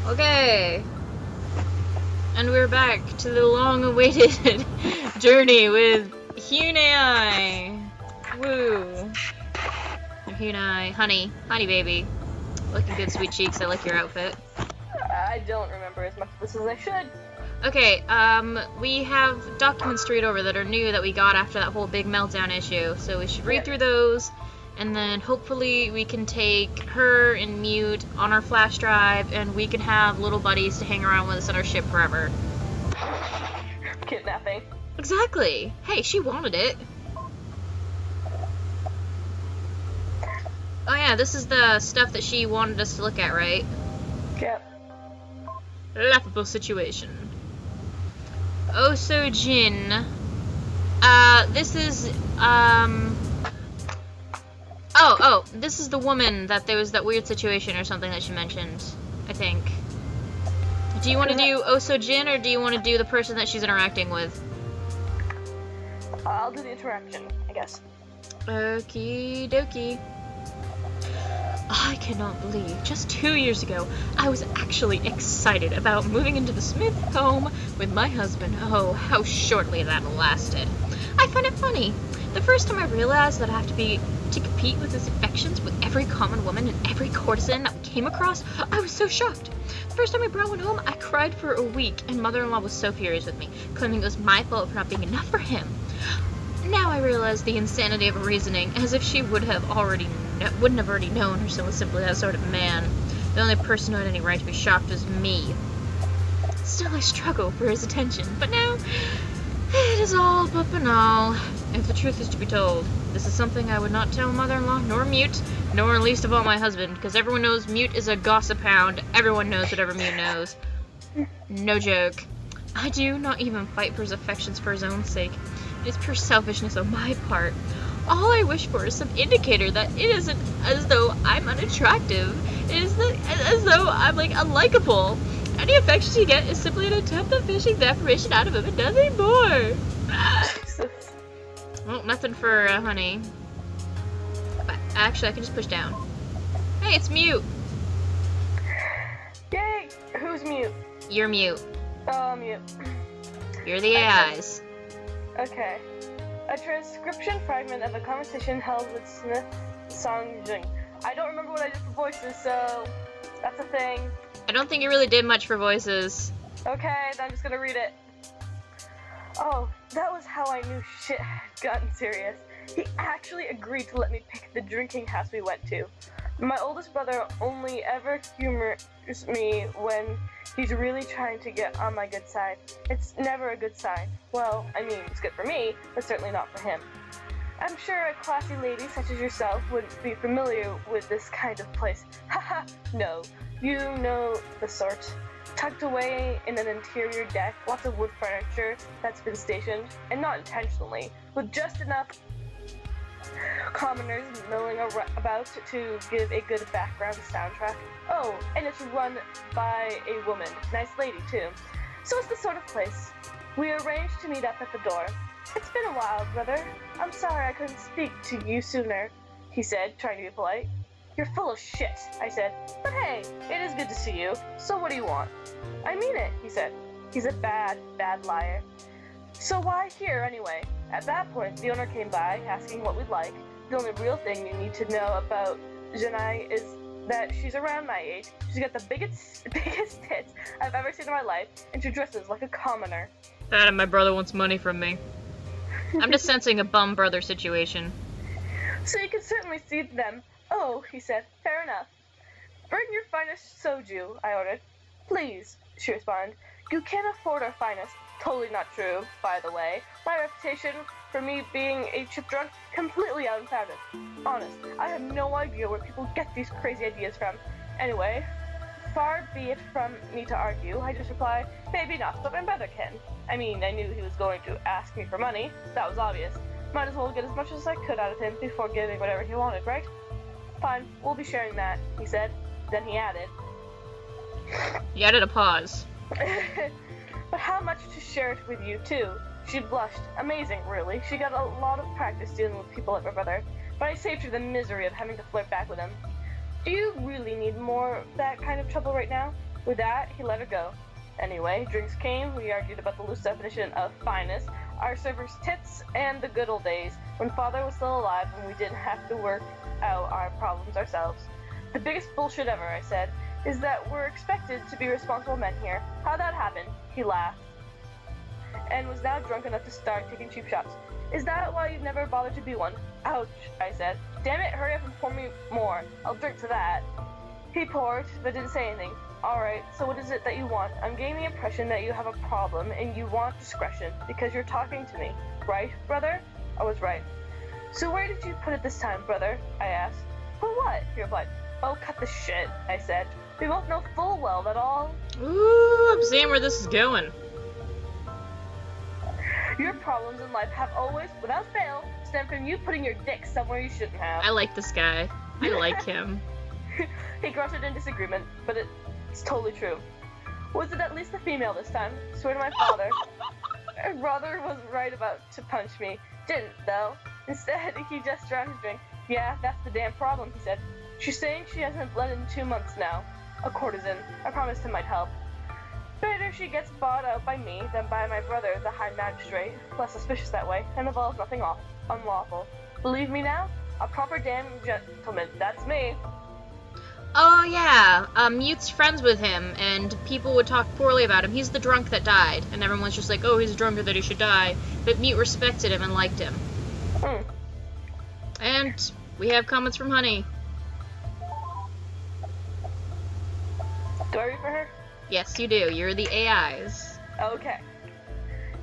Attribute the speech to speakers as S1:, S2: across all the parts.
S1: Okay. And we're back to the long-awaited journey with Hyun-Ae. Woo. Hyun-Ae, honey baby. Looking good, sweet cheeks. I like your outfit.
S2: I don't remember as much of this as I should.
S1: Okay, we have documents to read over that are new that we got after that whole big meltdown issue. So we should read through those, and then hopefully we can take her and Mute on our flash drive, and we can have little buddies to hang around with us on our ship forever.
S2: Kidnapping.
S1: Exactly. Hey, she wanted it. Oh yeah, this is the stuff that she wanted us to look at, right?
S2: Yep.
S1: Laughable situation. Oh so Jin. This is this is the woman that there was that weird situation or something that she mentioned, I think. Do you want to do Oh so Jin, or do you want to do the person that she's interacting with?
S2: I'll do the interaction, I guess.
S1: Okie dokie. I cannot believe just 2 years ago I was actually excited about moving into the Smith home with my husband. Oh, how shortly that lasted. I find it funny. The first time I realized that I have to compete with his affections with every common woman and every courtesan that we came across, I was so shocked. The first time I brought one home, I cried for a week, and mother-in-law was so furious with me, claiming it was my fault for not being enough for him. Now I realize the insanity of her reasoning, as if she wouldn't have already known her son was simply that sort of man. The only person who had any right to be shocked was me. Still, I struggle for his attention, but now it is all but banal. If the truth is to be told, this is something I would not tell mother-in-law, nor Mute, nor least of all my husband, because everyone knows Mute is a gossip hound. Everyone knows whatever Mute knows. No joke. I do not even fight for his affections for his own sake. It is pure selfishness on my part. All I wish for is some indicator that it isn't as though I'm unattractive. It is as though I'm, like, unlikable. Any affection you get is simply an attempt at fishing the affirmation out of him and nothing more.
S2: Jesus.
S1: Well, nothing for honey. But actually, I can just push down. Hey, it's Mute.
S2: Yay! Who's Mute?
S1: You're Mute.
S2: Oh, Mute.
S1: You're the AIs.
S2: Okay. A transcription fragment of a conversation held with Smith Songjung. I don't remember what I did for voices, so that's a thing.
S1: I don't think you really did much for voices.
S2: Okay, then I'm just gonna read it. Oh, that was how I knew shit had gotten serious. He actually agreed to let me pick the drinking house we went to. My oldest brother only ever humors me when he's really trying to get on my good side. It's never a good sign. Well, I mean, it's good for me, but certainly not for him. I'm sure a classy lady such as yourself wouldn't be familiar with this kind of place. Haha, no. You know the sort. Tucked away in an interior deck, lots of wood furniture that's been stationed, and not intentionally, with just enough commoners milling about to give a good background soundtrack. Oh, and it's run by a woman. Nice lady, too. So it's the sort of place. We arranged to meet up at the door. It's been a while, brother. I'm sorry I couldn't speak to you sooner, he said, trying to be polite. You're full of shit, I said. But hey, it is good to see you. So what do you want? I mean it, he said. He's a bad, bad liar. So why here, anyway? At that point, the owner came by, asking what we'd like. The only real thing you need to know about Hyun-Ae is that she's around my age. She's got the biggest tits I've ever seen in my life, and she dresses like a commoner.
S1: That and my brother wants money from me. I'm just sensing a bum brother situation.
S2: So you can certainly see them. Oh, he said, fair enough. Bring your finest soju, I ordered. Please, she responded. You can't afford our finest. Totally not true, by the way. My reputation for me being a chip drunk, completely unfounded. Honest, I have no idea where people get these crazy ideas from. Anyway, far be it from me to argue, I just replied, maybe not, but my brother can. I mean, I knew he was going to ask me for money. That was obvious. Might as well get as much as I could out of him before giving whatever he wanted, right? Fine, we'll be sharing that, he said. Then he added.
S1: He added a pause.
S2: But how much to share it with you, too? She blushed. Amazing, really. She got a lot of practice dealing with people like my brother, but I saved her the misery of having to flirt back with him. Do you really need more of that kind of trouble right now? With that, he let her go. Anyway, drinks came, we argued about the loose definition of finest, our server's tits, and the good old days when father was still alive and we didn't have to work out our problems ourselves. The biggest bullshit ever, I said, is that we're expected to be responsible men here. How'd that happen? He laughed, and was now drunk enough to start taking cheap shots. Is that why you've never bothered to be one? Ouch, I said. Damn it, hurry up and pour me more. I'll drink to that. He poured, but didn't say anything. Alright, so what is it that you want? I'm getting the impression that you have a problem and you want discretion because you're talking to me. Right, brother? I was right. So where did you put it this time, brother? I asked. For what? He replied. Oh, cut the shit, I said. We both know full well that all...
S1: Ooh, I'm seeing where this is going.
S2: Your problems in life have always, without fail, stemmed from you putting your dick somewhere you shouldn't have.
S1: I like this guy. I like him.
S2: He grunted in disagreement, but it's totally true. Was it at least a female this time? Swear to my father. My brother was right about to punch me. Didn't, though. Instead, he just drowned his drink. Yeah, that's the damn problem, he said. She's saying she hasn't bled in 2 months now. A courtesan. I promised him I'd help. Better she gets bought out by me than by my brother, the High Magistrate. Less suspicious that way, and involves nothing unlawful. Believe me now? A proper damn gentleman. That's me.
S1: Oh yeah, Mute's friends with him, and people would talk poorly about him. He's the drunk that died, and everyone's just like, oh, he's a drunker that he should die. But Mute respected him and liked him. And we have comments from Honey.
S2: Do I read for her?
S1: Yes, you do. You're the AIs.
S2: Okay.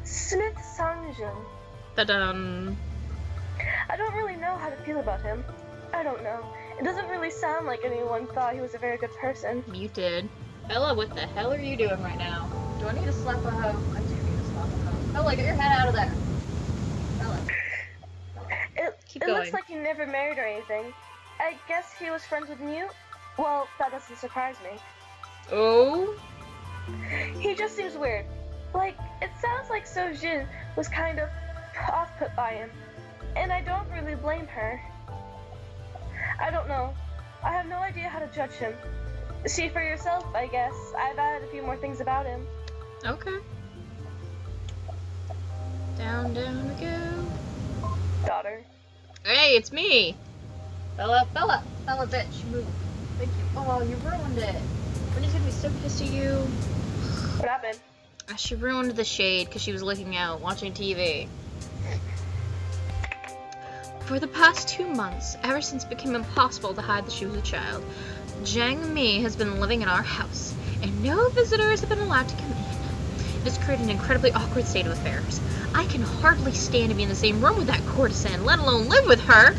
S2: Smith Sangjun.
S1: Da-dum.
S2: I don't really know how to feel about him. I don't know. It doesn't really sound like anyone thought he was a very good person.
S1: Muted. Bella, what the hell are you doing right now? Do I need to slap a hoe? I do need to slap a hoe. Bella, get your head out of there. Bella. Keep
S2: It
S1: going.
S2: looks like he never married or anything. I guess he was friends with Mute? Well, that doesn't surprise me.
S1: Oh?
S2: He just seems weird. Like, it sounds like Sojin was kind of off-put by him. And I don't really blame her. I don't know. I have no idea how to judge him. See for yourself, I guess. I've added a few more things about him.
S1: Okay. Down, down we go.
S2: Daughter.
S1: Hey, it's me! Bella, bitch, move. Thank you. Oh, you ruined it. Brittany's gonna be so pissed at you.
S2: What happened?
S1: She ruined the shade because she was looking out, watching TV. For the past 2 months, ever since it became impossible to hide that she was a child, Jang Mi has been living in our house, and no visitors have been allowed to come in. It has created an incredibly awkward state of affairs. I can hardly stand to be in the same room with that courtesan, let alone live with her.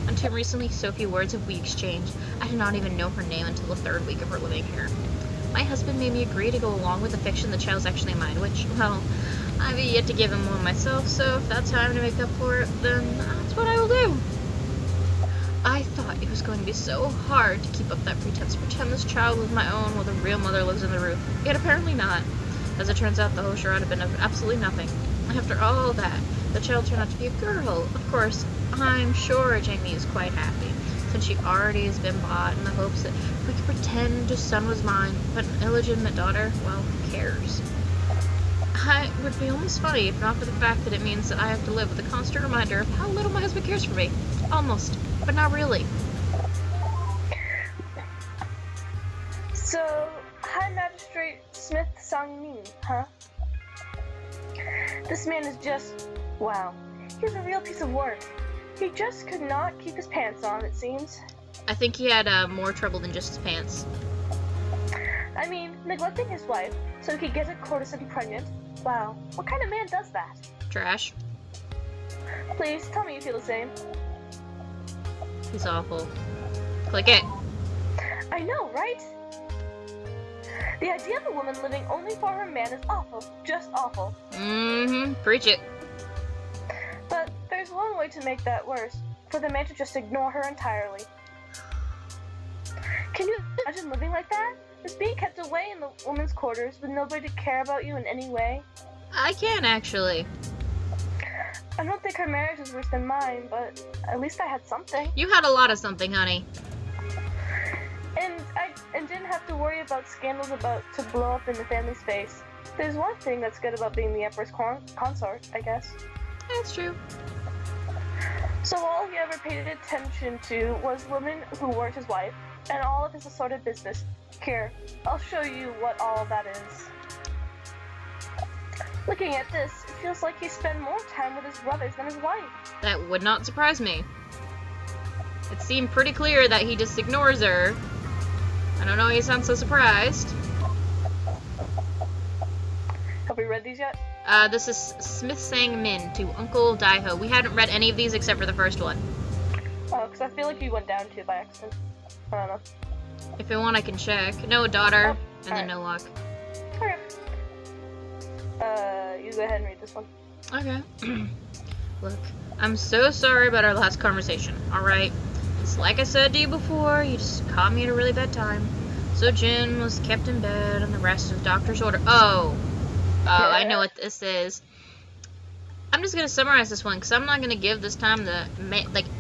S1: Until recently, so few words have we exchanged. I did not even know her name until the 3rd week of her living here. My husband made me agree to go along with the fiction the child's actually mine, which, well, I've yet to give him one myself, so if that's time to make up for it, then that's what I will do. I thought it was going to be so hard to keep up that pretense, pretend this child was my own while the real mother lives in the roof. Yet apparently not. As it turns out, the whole charade had been of absolutely nothing. After all that, the child turned out to be a girl. Of course, I'm sure Jamie is quite happy, since she already has been bought in the hopes that we could pretend her son was mine, but an illegitimate daughter, well, who cares? It would be almost funny if not for the fact that it means that I have to live with a constant reminder of how little my husband cares for me. Almost, but not really.
S2: So, High Magistrate Smith Sang-min, huh? This man is just... wow. He's a real piece of work. He just could not keep his pants on, it seems.
S1: I think he had more trouble than just his pants.
S2: I mean, neglecting his wife so he could get a courtesan pregnant. Wow, what kind of man does that?
S1: Trash.
S2: Please, tell me you feel the same.
S1: He's awful. Click it.
S2: I know, right? The idea of a woman living only for her man is awful. Just awful.
S1: Mm-hmm. Preach it.
S2: But there's one way to make that worse. For the man to just ignore her entirely. Can you imagine living like that? Just being kept away in the woman's quarters with nobody to care about you in any way?
S1: I can, actually.
S2: I don't think her marriage is worse than mine, but at least I had something.
S1: You had a lot of something, honey.
S2: And I and didn't have to worry about scandals about to blow up in the family's face. There's one thing that's good about being the Emperor's consort, I guess.
S1: That's true.
S2: So all he ever paid attention to was women who weren't his wife, and all of his assorted business. Here, I'll show you what all that is. Looking at this, it feels like he spent more time with his brothers than his wife.
S1: That would not surprise me. It seemed pretty clear that he just ignores her. I don't know why you sound so surprised.
S2: Have we read these yet?
S1: This is Smith Sang Min to Uncle Daiho. We hadn't read any of these except for the first one.
S2: Oh, because I feel like you went down to by accident. I don't know.
S1: If you want, I can check. No, daughter.
S2: Oh,
S1: and then no luck.
S2: Okay. You go ahead and read this one.
S1: Okay. Look, I'm so sorry about our last conversation, alright? It's like I said to you before, you just caught me at a really bad time. So Jin was kept in bed on the rest of the doctor's order. Oh, I know what this is. I'm just gonna summarize this one, because I'm not gonna give this time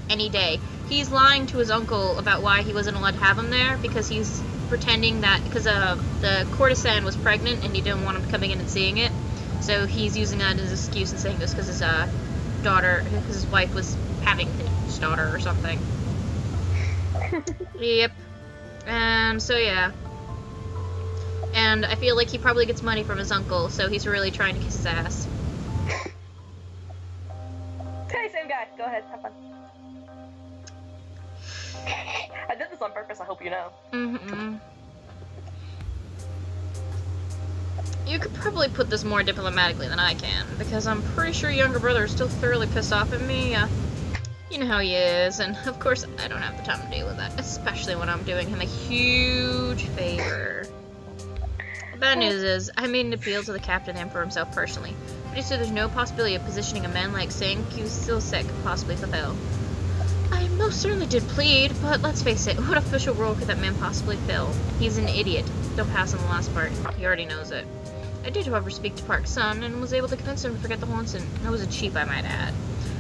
S1: any day. He's lying to his uncle about why he wasn't allowed to have him there, because he's pretending that, because the courtesan was pregnant and he didn't want him coming in and seeing it. So he's using that as an excuse and saying this because his his wife was having his daughter or something. Yep. And so yeah. And I feel like he probably gets money from his uncle, so he's really trying to kiss his ass.
S2: Hey, same guy. Go ahead, have fun. I did this on purpose, I hope you know.
S1: Mm-hmm. You could probably put this more diplomatically than I can, because I'm pretty sure younger brother is still thoroughly pissed off at me. You know how he is, and of course I don't have the time to deal with that, especially when I'm doing him a huge favor. The bad news is, I made an appeal to the Captain Emperor himself personally, but he said there's no possibility of positioning a man like Sang-Kyu Silsek could possibly fulfill. I most certainly did plead, but let's face it, what official role could that man possibly fill? He's an idiot. Don't pass on the last part. He already knows it. I did, however, speak to Park's son, and was able to convince him to forget the whole incident. That was a cheap, I might add.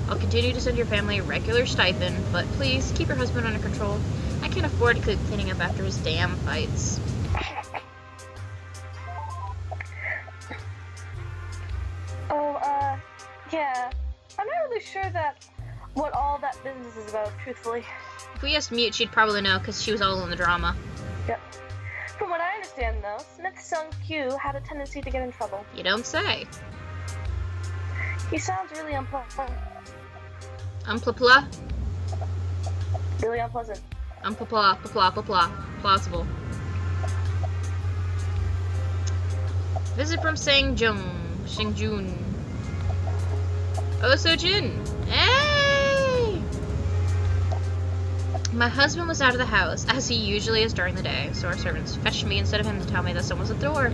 S1: I'll continue to send your family a regular stipend, but please, keep your husband under control. I can't afford to keep cleaning up after his damn fights.
S2: Yeah. I'm not really sure what all that business is about, truthfully.
S1: If we asked Mute, she'd probably know, because she was all in the drama.
S2: Yep. From what I understand, though, Smith Sung-Kyu had a tendency to get in trouble.
S1: You don't say.
S2: He sounds really unpleasant.
S1: Unpla-pla?
S2: Really unpleasant.
S1: Unpla-pla-pla-pla-pla. Plausible. Visit from Sang-Jun. Oh, So-Jin. Hey! My husband was out of the house, as he usually is during the day, so our servants fetched me instead of him to tell me that someone was at the door.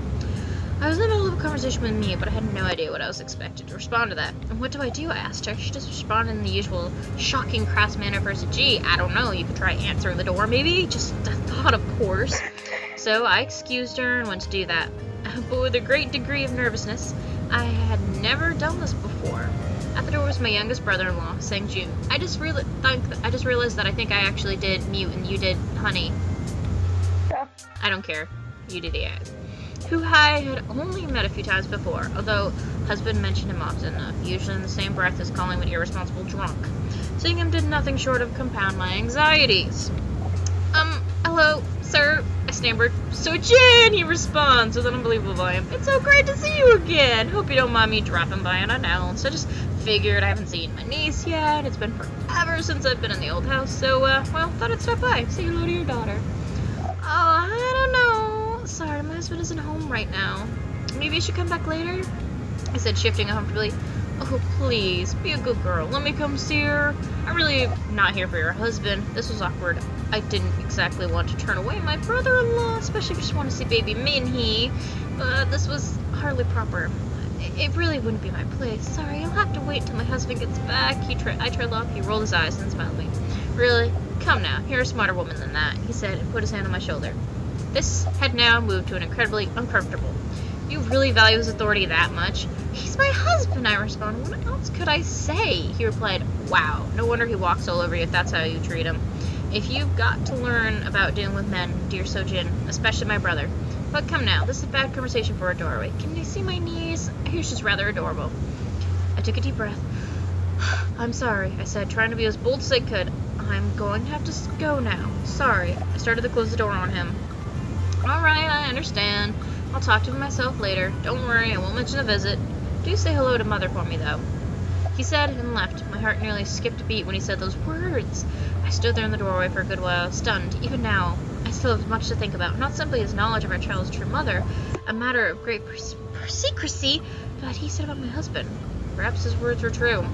S1: I was in the middle of a conversation with Mia, but I had no idea what I was expected to respond to that. And what do? I asked her. She just responded in the usual shocking, crass manner versus, gee, I don't know, you could try answering the door, maybe? Just a thought, of course. So I excused her and went to do that. But with a great degree of nervousness, I had never done this before. At the door was my youngest brother-in-law, Sang-Jun. I just realized that I think I actually did Mute and you did Honey.
S2: Yeah.
S1: I don't care. You do the ad. Who I had only met a few times before, although husband mentioned him often enough, usually in the same breath as calling him an irresponsible drunk. Seeing him did nothing short of compound my anxieties. Hello, sir, I stammered. So-Jin, he responds with an unbelievable volume. It's so great to see you again. Hope you don't mind me dropping by unannounced. I just figured I haven't seen my niece yet. It's been forever since I've been in the old house, so, thought I'd stop by, say hello to your daughter. Oh, I don't know. Sorry, my husband isn't home right now. Maybe you should come back later? I said, shifting uncomfortably. Oh, please, be a good girl. Let me come see her. I'm really not here for your husband. This was awkward. I didn't exactly want to turn away my brother-in-law, especially if you just want to see baby Minhee. But this was hardly proper. It really wouldn't be my place. Sorry, you'll have to wait till my husband gets back. I trailed off. He rolled his eyes and smiled at me. Really? Come now. You're a smarter woman than that, he said, and put his hand on my shoulder. This had now moved to an incredibly uncomfortable. You really value his authority that much? He's my husband, I responded. What else could I say? He replied, wow, no wonder he walks all over you if that's how you treat him. if you've got to learn about dealing with men, dear Sojin, especially my brother. But come now, this is a bad conversation for a doorway. Can you see my knees? He was just rather adorable. I took a deep breath. I'm sorry, I said, trying to be as bold as I could. I'm going to have to go now. Sorry. I started to close the door on him. Alright, I understand. I'll talk to him myself later. Don't worry, I won't mention the visit. Do say hello to Mother for me, though. He said and left. My heart nearly skipped a beat when he said those words. I stood there in the doorway for a good while, stunned. Even now, I still have much to think about. Not simply his knowledge of our child's true mother, a matter of great secrecy, but he said about my husband. Perhaps his words were true.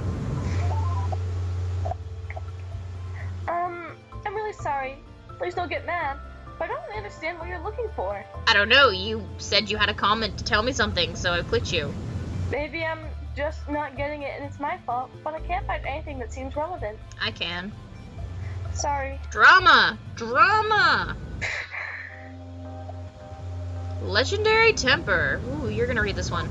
S2: I'm really sorry. Please don't get mad. But I don't really understand what you're looking for.
S1: I don't know. You said you had a comment to tell me something, so I clicked you.
S2: Maybe I'm just not getting it and it's my fault, but I can't find anything that seems relevant.
S1: I can.
S2: Sorry.
S1: Drama! Drama! Legendary Temper. Ooh, you're gonna read this one.